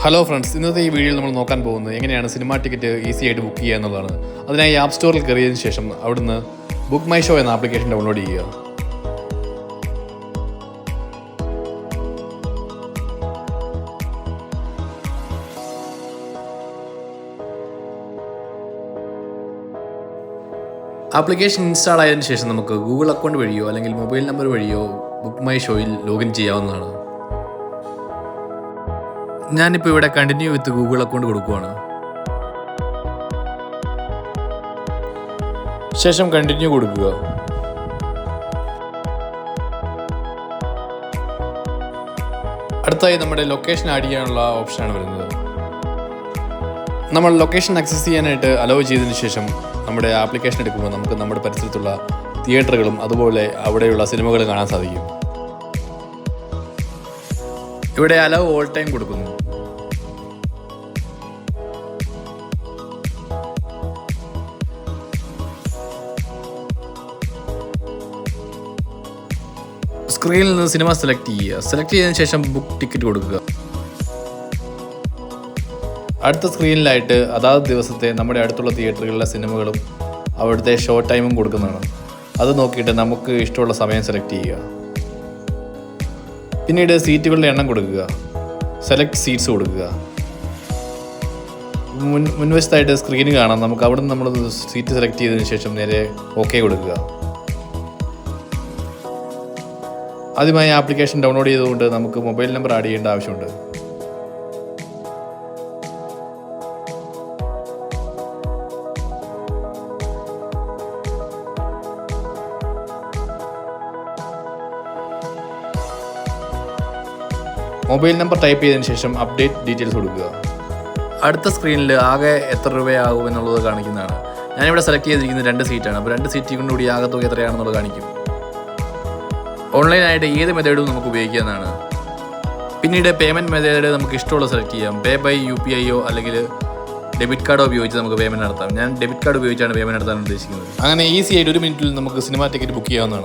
Hello friends, ഇന്നത്തെ ഈ വീഡിയോയിൽ നമ്മൾ നോക്കാൻ പോകുന്നത് എങ്ങനെയാണ് സിനിമ ടിക്കറ്റ് ഈസി ആയിട്ട് ബുക്ക് ചെയ്യുക എന്നുള്ളതാണ്. അതിനായി ആപ്പ് സ്റ്റോറിൽ കയറിയതിന് ശേഷം അവിടുന്ന് ബുക്ക് മൈ ഷോ എന്ന ആപ്ലിക്കേഷൻ ഡൗൺലോഡ് ചെയ്യുക. ആപ്ലിക്കേഷൻ ഇൻസ്റ്റാൾ ആയതിനു ശേഷം നമുക്ക് ഗൂഗിൾ അക്കൗണ്ട് വഴിയോ അല്ലെങ്കിൽ മൊബൈൽ നമ്പർ വഴിയോ ബുക്ക് മൈ ഷോയിൽ ലോഗിൻ ചെയ്യാവുന്നതാണ്. ഞാനിപ്പോൾ ഇവിടെ കണ്ടിന്യൂ വിത്ത് ഗൂഗിൾ അക്കൗണ്ട് കൊടുക്കുകയാണ്. ശേഷം കണ്ടിന്യൂ കൊടുക്കുക. അടുത്തായി നമ്മുടെ ലൊക്കേഷൻ ആഡ് ചെയ്യാനുള്ള ഓപ്ഷനാണ് വരുന്നത്. നമ്മൾ ലൊക്കേഷൻ ആക്സസ് ചെയ്യാനായിട്ട് അലോ ചെയ്തതിന് ശേഷം നമ്മുടെ ആപ്ലിക്കേഷൻ എടുക്കുമ്പോൾ നമുക്ക് നമ്മുടെ പരിസരത്തുള്ള തിയേറ്ററുകളും അതുപോലെ അവിടെയുള്ള സിനിമകളും കാണാൻ സാധിക്കും. ഇവിടെ അലോ ഓൾ ടൈം കൊടുക്കുന്നു. സ്ക്രീനിൽ നിന്ന് സിനിമ സെലക്ട് ചെയ്തതിനു ശേഷം ബുക്ക് ടിക്കറ്റ് കൊടുക്കുക. അടുത്ത സ്ക്രീനിലായിട്ട് അതാത് ദിവസത്തെ നമ്മുടെ അടുത്തുള്ള തിയേറ്ററുകളിലെ സിനിമകളും അവിടുത്തെ ഷോ ടൈമും കൊടുക്കുന്നതാണ്. അത് നോക്കിയിട്ട് നമുക്ക് ഇഷ്ടമുള്ള സമയം സെലക്ട് ചെയ്യുക. പിന്നീട് സീറ്റുകളുടെ എണ്ണം കൊടുക്കുക. സെലക്ട് സീറ്റ്സ് കൊടുക്കുക. മുൻവശത്തായിട്ട് സ്ക്രീൻ കാണാം. നമുക്ക് അവിടെ നിന്ന് നമ്മൾ സീറ്റ് സെലക്ട് ചെയ്തതിന് ശേഷം നേരെ ഓക്കെ കൊടുക്കുക. ആദ്യമായി ആപ്ലിക്കേഷൻ ഡൗൺലോഡ് ചെയ്തുകൊണ്ട് നമുക്ക് മൊബൈൽ നമ്പർ ആഡ് ചെയ്യേണ്ട ആവശ്യമുണ്ട്. മൊബൈൽ നമ്പർ ടൈപ്പ് ചെയ്തതിന് ശേഷം അപ്ഡേറ്റ് ഡീറ്റെയിൽസ് കൊടുക്കുക. അടുത്ത സ്ക്രീനിൽ ആകെ എത്ര രൂപയാകും എന്നുള്ളത് കാണിക്കുന്നതാണ്. ഞാനിവിടെ സെലക്ട് ചെയ്തിരിക്കുന്നത് 2 സീറ്റാണ്. അപ്പോൾ 2 സീറ്റ് കൊണ്ടുകൂടി ആകെ തുക എത്രയാണെന്നുള്ളത് കാണിക്കും. ഓൺലൈനായിട്ട് ഏത് മെത്തേഡും നമുക്ക് ഉപയോഗിക്കാവുന്നതാണ്. പിന്നീട് പേയ്മെൻറ്റ് മെത്തേഡ് നമുക്ക് ഇഷ്ടമുള്ള സെലക്ട് ചെയ്യാം. പേ ബൈ UPI അല്ലെങ്കിൽ ഡെബിറ്റ് കാർഡോ ഉപയോഗിച്ച് നമുക്ക് പേയ്മെൻറ്റ് നടത്താം. ഞാൻ ഡെബിറ്റ് കാർഡ് ഉപയോഗിച്ചാണ് പേയ്മെൻറ്റ് നടത്താൻ ഉദ്ദേശിക്കുന്നത്. അങ്ങനെ ഈസി ആയിട്ട് 1 മിനിറ്റിൽ നമുക്ക് സിനിമ ടിക്കറ്റ് ബുക്ക് ചെയ്യാവുന്നതാണ്.